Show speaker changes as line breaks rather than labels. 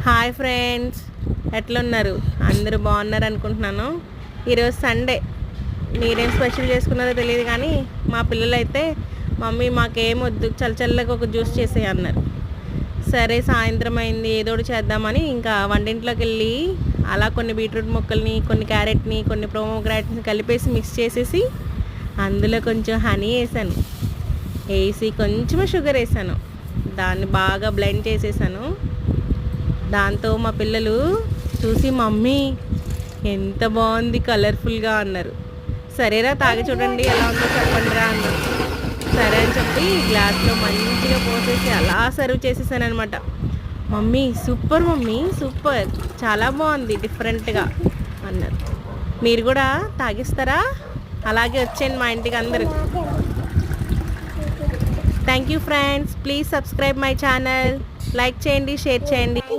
Hi friends, ఎట్లున్నారు? అందరూ బాగున్నారు అనుకుంటున్నాను. ఈరోజు సండే, మీరేం స్పెషల్ చేసుకున్నారో తెలియదు కానీ మా పిల్లలైతే మమ్మీ మాకేం వద్దు, చల్లగా ఒక జ్యూస్ చేసేయి అన్నారు. సరే, సాయంత్రం అయింది, ఏదో ఒకటి చేద్దామని ఇంకా వంటింట్లోకి వెళ్ళి అలా కొన్ని బీట్రూట్ ముక్కల్ని, కొన్ని క్యారెట్ని, కొన్ని ప్రోమోగ్రాట్ని కలిపేసి మిక్స్ చేసేసి అందులో కొంచెం హనీ వేసి కొంచెం షుగర్ వేసాను. దాన్ని బాగా బ్లెండ్ చేసేసాను. దాంతో మా పిల్లలు చూసి మమ్మీ ఎంత బాగుంది, కలర్ఫుల్గా అన్నారు. సరేరా తాగి చూడండి ఎలా ఉందో చెప్పండి రా అన్నారు. సరే అని చెప్పి గ్లాస్లో మంచిగా పోసేసి అలా సర్వ్ చేసేసాను అనమాట. మమ్మీ సూపర్, చాలా బాగుంది, డిఫరెంట్గా అన్నారు. మీరు కూడా తాగిస్తారా? అలాగే వచ్చేయండి మా ఇంటికి అందరూ. Thank you friends, please subscribe my channel, like చేయండి, షేర్ చేయండి.